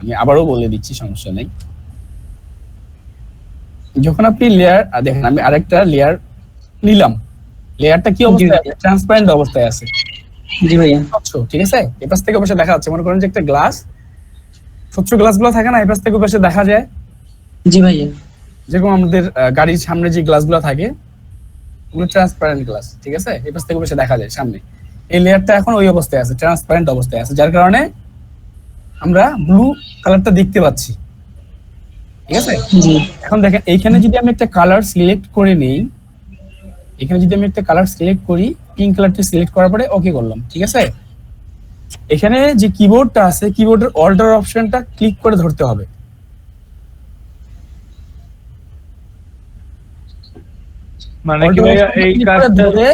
আমি আবারও বলে দিচ্ছি, সমস্যা নেই। যখন আপনি লেয়ার দেখেন, আমি আরেকটা লেয়ার নিলাম, লেয়ারটা কি অবস্থায় আছে? ট্রান্সপারেন্ট অবস্থায় আছে। জি ভাইয়া। স্বচ্ছ, ঠিক আছে? এই পাশ থেকে বসে দেখা যাচ্ছে, মনে করেন যে একটা গ্লাস, স্বচ্ছ গ্লাসগুলো থাকে না, এই পাশ থেকে বসে দেখা যায়। জি ভাইয়া। যেরকম আমাদের গাড়ির সামনে যে গ্লাসগুলো থাকে ওগুলো ট্রান্সপারেন্ট গ্লাস, ঠিক আছে? এই পাশ থেকে বসে দেখা যায় সামনে। এই লেয়ারটা এখন ওই অবস্থায় আছে, ট্রান্সপারেন্ট অবস্থায় আছে, যার কারণে আমরা ব্লু কালারটা দেখতে পাচ্ছি, ঠিক আছে? জি। এখন দেখেন এইখানে যদি আমি একটা কালার সিলেক্ট করে নেই, এখানে যদি আমি একটা কালার সিলেক্ট করি, পিঙ্ক কালারটা সিলেক্ট করার পরে ওকে করলাম, ঠিক আছে? এখানে যে কিবোর্ডটা আছে, কিবোর্ডের অল্টার অপশনটা ক্লিক করে ধরতে হবে। মানে কি ভাইয়া এই কাজটা ধরে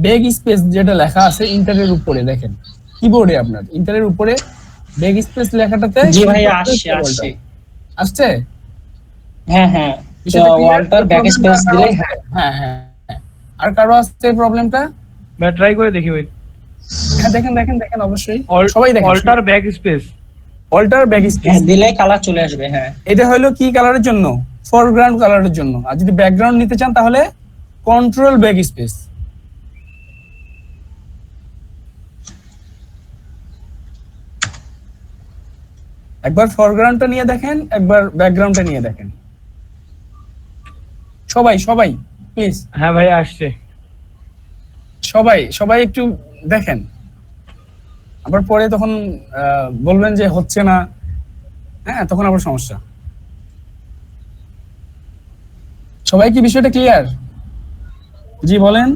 ব্যাক স্পেস যেটা লেখা আছে ইন্টারের উপরে, দেখেন কিবোর্ডে আপনার ইন্টারের উপরে ব্যাক স্পেস লেখাটাতে জি ভাইয়া, আসছে আসছে। আসছে? হ্যাঁ হ্যাঁ, বিষয়টা clear? ওয়াল্টার ব্যাক স্পেস দিলে হ্যাঁ হ্যাঁ। আর কারো আসছে প্রবলেমটা? ভাই ট্রাই করে দেখি ভাই। হ্যাঁ দেখেন দেখেন দেখেন, অবশ্যই সবাই দেখেন। Alt back space, alt back space দিলে কালার চলে আসবে। হ্যাঁ, এটা হলো কি কালারের জন্য? ফরগ্রাউন্ড কালারের জন্য। আর যদি ব্যাকগ্রাউন্ড নিতে চান তাহলে কন্ট্রোল ব্যাক স্পেস। একবার ফরগ্রাউন্ডটা নিয়ে দেখেন, একবার ব্যাকগ্রাউন্ডটা নিয়ে দেখেন। সবাই সবাই প্লিজ, হ্যাঁ ভাই আসছে। সবাই সবাই একটু দেখেন, আবার পরে তখন বলবেন যে হচ্ছে না, হ্যাঁ তখন আবার সমস্যা। সবাই কি বিষয়টা ক্লিয়ার? জি বলেন।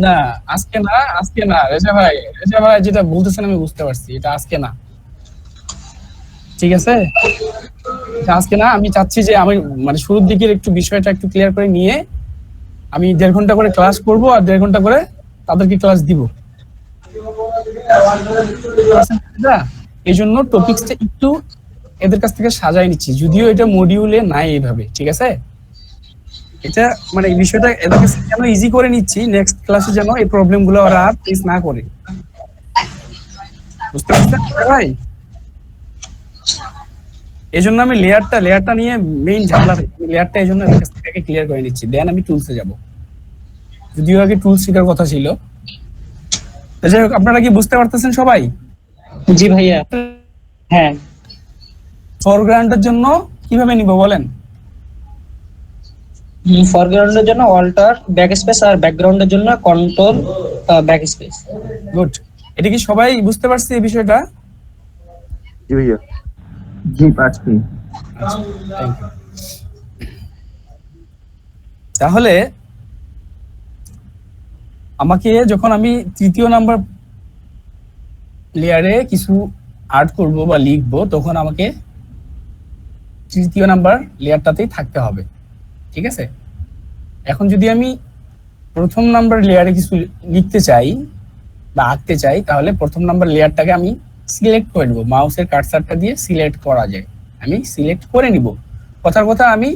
না আজকে না, আজকে না রেজা ভাই, রেজা ভাই যেটা বলতেছেন আমি বুঝতে পারছি, এটা আজকে না, ঠিক আছে? এটা আজকে না। আমি চাচ্ছি যে আমি মানে শুরুর দিকের একটু বিষয়টা একটু ক্লিয়ার করে নিয়ে আমি 1.5 ঘন্টা করে ক্লাস করব, আর 1.5 ঘন্টা করে তাদেরকে ক্লাস দিব। এই জন্য টপিকসটা একটু এদের কাছ থেকে সাজাই নিচ্ছি, যদিও এটা মডিউলে নাই এইভাবে, ঠিক আছে? এটা মানে এই বিষয়টা এদের কাছে কেন ইজি করে নিচ্ছি, নেক্সট ক্লাসে যেন এই প্রবলেম গুলো ওরা আর ফেস না করে। বুঝতে পারছেন ভাই? এই জন্য আমি লেয়ারটা নিয়ে মেইন ঝামেলা, লেয়ারটা এই জন্য এদের কাছ থেকে ক্লিয়ার করে নিচ্ছি, দেন আমি টুলসে যাব। যদিও আগে টুলস শেখার কথা ছিল। যাই হোক, আপনারা কি বুঝতে পারতেছেন সবাই? জি ভাইয়া। হ্যাঁ, ফরগ্রাউন্ডের জন্য কিভাবে নিব বলেন? ফরগ্রাউন্ডের জন্য অল্টার ব্যাক স্পেস, আর ব্যাকগ্রাউন্ডের জন্য কন্ট্রোল ব্যাক স্পেস। গুড। এটা কি সবাই বুঝতে পারছে এই বিষয়টা? জি ভাইয়া। জি পাচ্ছি। Thank you. তাহলে আমাকে যখন আমি তৃতীয় নাম্বার লেয়ারে কিছু আর্ট করব বা লিখবো, তখন আমাকে তৃতীয় নাম্বার লেয়ারটাতেই থাকতে হবে, ঠিক আছে? এখন যদি আমি প্রথম নাম্বার লেয়ারে কিছু লিখতে চাই বা আঁকতে চাই, তাহলে প্রথম নাম্বার লেয়ারটাকে আমি সিলেক্ট করে নেব, মাউসের কার্সারটা দিয়ে সিলেক্ট করা যায়, আমি সিলেক্ট করে নিব। কথার কথা, আমি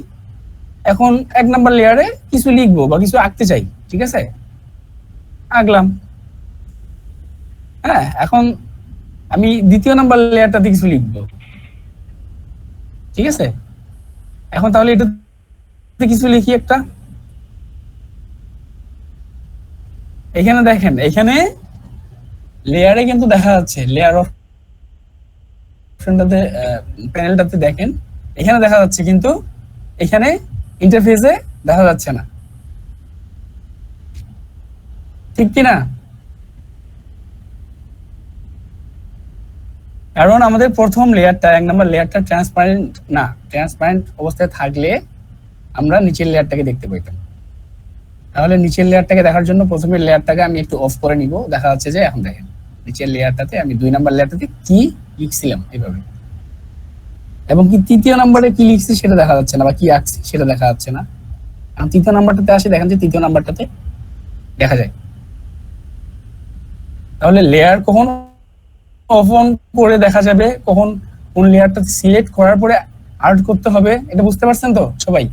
এখন 1 নাম্বার লেয়ারে কিছু লিখবো বা কিছু আঁকতে চাই, ঠিক আছে? আঁকলাম। হ্যাঁ, এখন আমি দ্বিতীয় নাম্বার লেয়ারটাতে কিছু লিখবো, ঠিক আছে? এখন তাহলে এটাতে কিছু লিখি একটা। এখানে দেখেন, এখানে লেয়ারে কিন্তু দেখা যাচ্ছে, লেয়ার অপশনটাতে প্যানেলটাতে দেখেন, এখানে দেখা যাচ্ছে, কিন্তু এখানে ইন্টারফেসে দেখা যাচ্ছে না, ঠিক কি না? কারণ আমাদের প্রথম লেয়ারটা, 1 নাম্বার লেয়ারটা ট্রান্সপারেন্ট না। ট্রান্সপারেন্ট অবস্থায় থাকলে আমরা নিচের লেয়ারটাকে দেখতে পাইতাম। তাহলে নিচের লেয়ারটাকে দেখার জন্য প্রথমে লেয়ারটাকে আমি একটু অফ করে নিব। দেখা যাচ্ছে যে এখন দেখেন নিচের লেয়ারটাতে আমি 2 নাম্বার লেয়ারটাতে কি লিখছিলাম এইভাবে, এবং কি তৃতীয় নাম্বারে কি লিখছি সেটা দেখা যাচ্ছে না, বা কি আঁকছি সেটা দেখা যাচ্ছে না। এখন তৃতীয় নাম্বারটাতে আসে, দেখেন যে তৃতীয় নাম্বারটাতে দেখা যায়। তাহলে লেয়ার কখন অফ অন করে দেখা যাবে, কখন কোন লেয়ারটা সিলেক্ট করার পরে আর্ট করতে হবে, এটা বুঝতে পারছেন তো সবাই?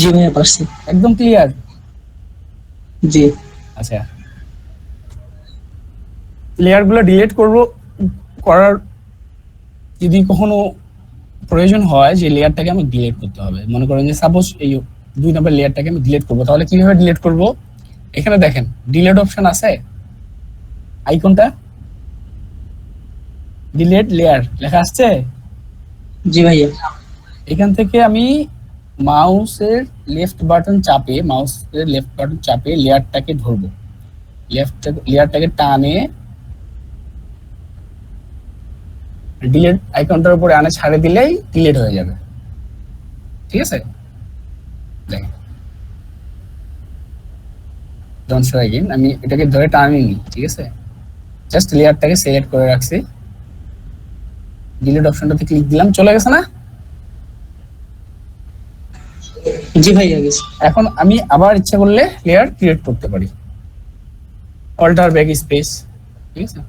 জি ভাইয়া পারছি। একদম ক্লিয়ার। জি আচ্ছা, লেয়ারগুলো ডিলিট করার যদি কখনো প্রয়োজন হয় যে লেয়ারটাকে আমি ডিলিট করতে হবে, মনে করেন যে সাপোজ এই 2 নাম্বার লেয়ারটাকে আমি ডিলিট করব, তাহলে কিভাবে ডিলিট করব? এখানে দেখেন ডিলিট অপশন আছে, আইকনটা ডিলিট লেয়ার লেখা আসছে। জি ভাইয়া। এখান থেকে আমি মাউসের লেফট বাটন চাপে লেয়ারটাকে ধরবো, লেয়ারটাকে টানে ডিলিট আইকনটার উপরে আনে ছাড়ে দিলেই ডিলিট হয়ে যাবে। ঠিক আছে, দেখেন ডোন্ট শো এগেইন, আমি এটাকে ধরে টানিনি। ঠিক আছে, জাস্ট লেয়ারটাকে সিলেক্ট করে রাখছি, ডিলিট অপশনটাতে ক্লিক দিলাম, চলে গেছে না? জি ভাইয়া গেছে। এখন আমি আবার ইচ্ছা করলে লেয়ার ক্রিয়েট করতে পারি, অল্টার ব্যাক স্পেস। ঠিক আছে,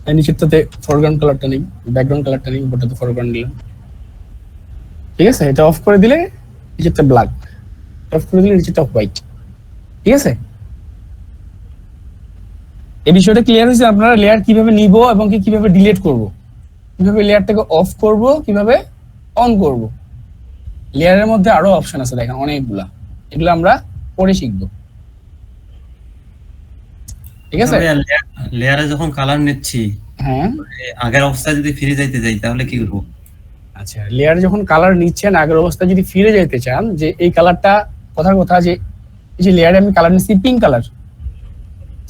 এই নিচেরটাতে ফরগ্রাউন্ড কালারটা নেই, ব্যাকগ্রাউন্ড কালারটা নেই, উপরটাতে ফরগ্রাউন্ড দিলাম। ঠিক আছে, এটা অফ করে দিলে নিচেরটা ব্ল্যাক, অফ করে দিলে নিচেরটা হোয়াইট। ঠিক আছে, এই বিষয়টা ক্লিয়ার হয়েছে? আপনারা লেয়ার কিভাবে নিব এবং কিভাবে ডিলিট করব, কিভাবে লেয়ারটাকে অফ করব, কিভাবে অন করব। লেয়ারের মধ্যে আরো অপশন আছে দেখেন অনেকগুলা, এগুলো আমরা পরে শিখবো। ঠিক আছে, লেয়ারে যখন কালার নিচ্ছি, হ্যাঁ আগের অবস্থায় যদি ফিরে যাইতে যাই তাহলে কি করবো? আচ্ছা, লেয়ারে যখন কালার নিচ্ছেন আগের অবস্থায় যদি ফিরে যেতে চান, যে এই কালারটা কথার কথা যে এই যে লেয়ারে আমি কালার নিচ্ছি পিঙ্ক কালার।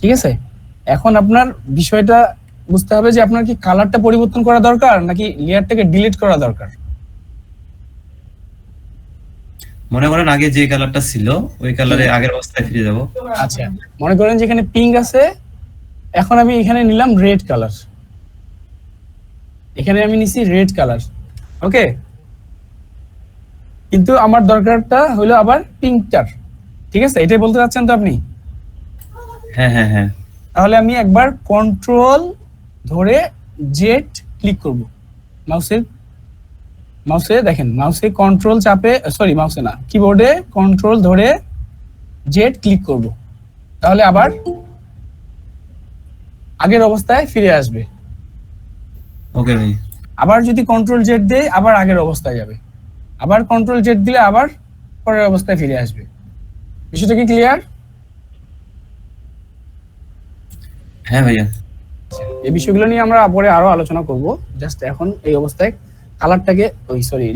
ঠিক আছে, এখন আপনার বিষয়টা বুঝতে হবে যে আপনার কি কালারটা পরিবর্তন করা দরকার নাকি লেয়ারটাকে ডিলিট করা দরকার। মনে করেন আগে যে কালারটা ছিল ওই কালারে আগের অবস্থায় ফিরে যাব। আচ্ছা, মনে করেন যে এখানে পিঙ্ক আছে, এখন আমি এখানে নিলাম রেড কালার, এখানে আমি নিছি রেড কালার। ওকে, কিন্তু আমার দরকারটা হলো আবার পিঙ্কটার। ঠিক আছে, এটাই বলতে চাচ্ছেন তো আপনি? হ্যাঁ হ্যাঁ হ্যাঁ। তাহলে আমি একবার কন্ট্রোল ধরে জেড ক্লিক করব, মাউসে দেখেন, মাউসে কন্ট্রোল চাপে, সরি মাউসে না, কিবোর্ডে কন্ট্রোল ধরে জেড ক্লিক করব, তাহলে আবার আগের অবস্থায় ফিরে আসবে। ওকে ভাই। আবার যদি কন্ট্রোল জেড দেই আবার আগের অবস্থায় যাবে, আবার কন্ট্রোল জেড দিলে আবার পরের অবস্থায় ফিরে আসবে। বিষয়টা কি ক্লিয়ার? হ্যাঁ ভাইয়া। এই বিষয়গুলো নিয়ে আমরা পরে আরো আলোচনা করব, জাস্ট এখন এই অবস্থায় কালারটাকে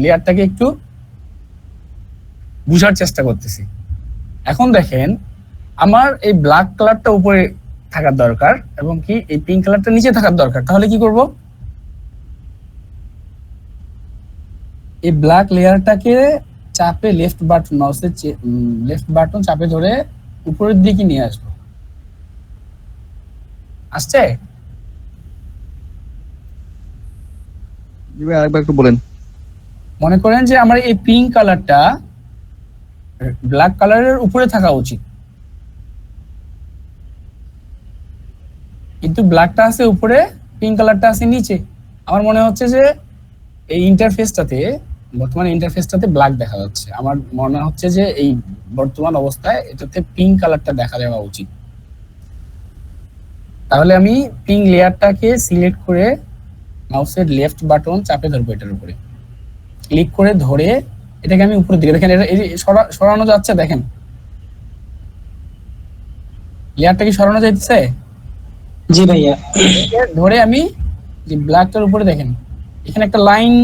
লেয়ারটাকে একটু বুঝার চেষ্টা করতেছি। এখন দেখেন আমার এই ব্ল্যাক কালারটা উপরে থাকার দরকার এবং কি এই পিঙ্ক কালারটা নিচে থাকার দরকার, তাহলে কি করব? এই ব্ল্যাক লেয়ারটাকে চাপে লেফট বাটন চাপে ধরে উপরের দিকে নিয়ে আসবো। আসছে? জি ভাই, আরেকবার একটু বলেন। মনে করেন যে আমার এই পিঙ্ক কালারটা ব্ল্যাক কালারের উপরে থাকা উচিত, কিন্তু ব্ল্যাকটা আছে উপরে, পিঙ্ক কালারটা আছে নিচে। আমার মনে হচ্ছে যে এই বর্তমান ইন্টারফেসটাতে ব্ল্যাক দেখা যাচ্ছে, আমার মনে হচ্ছে যে এই বর্তমান অবস্থায় এটাতে পিঙ্ক কালারটা দেখা দেওয়া উচিত। তাহলে আমি পিঙ্ক লেয়ারটাকে সিলেক্ট করে মাউসের লেফট বাটন চাপে ধরবো, এটার উপরে ক্লিক করে ধরে এটাকে আমি উপরের দিকে, দেখেন এটা সরানো যাচ্ছে, দেখেন লেয়ারটা কি সরানো যাচ্ছে? জি ভাইয়া। ধরে আমি যে ব্ল্যাকটার উপরে দেখেন এখানে একটা লাইন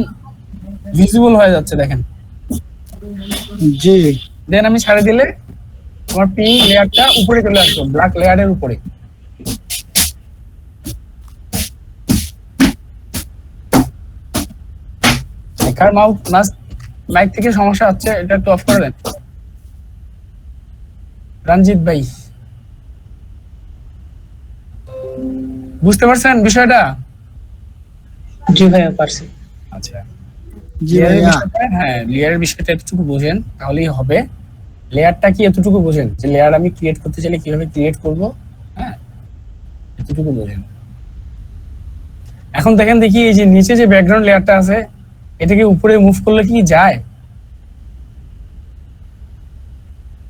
ভিজিবল হয়ে যাচ্ছে, দেখেন। জি দেন আমি ছাড়ে দিলে আমার পিঙ্ক লেয়ারটা উপরে চলে আসলো, ব্ল্যাক লেয়ারের উপরে। কার মাইক থেকে সমস্যা হচ্ছে, এটা একটু অফ করে দেন। রঞ্জিত ভাই, বুঝতে পারছেন বিষয়টা? জি ভাইয়া পারছি। আচ্ছা, লেয়ারের বিষয়টা এতটুকু বোঝেন তাহলেই হবে। লেয়ারটা কি এতটুকু বোঝেন যে লেয়ার আমি ক্রিয়েট করতে চাইলে কিভাবে ক্রিয়েট করব, হ্যাঁ এতটুকু বোঝেন। এখন দেখেন দেখি এই যে নিচে যে ব্যাকগ্রাউন্ড লেয়ারটা আছে এটাকে উপরে মুভ করলে কি যায়?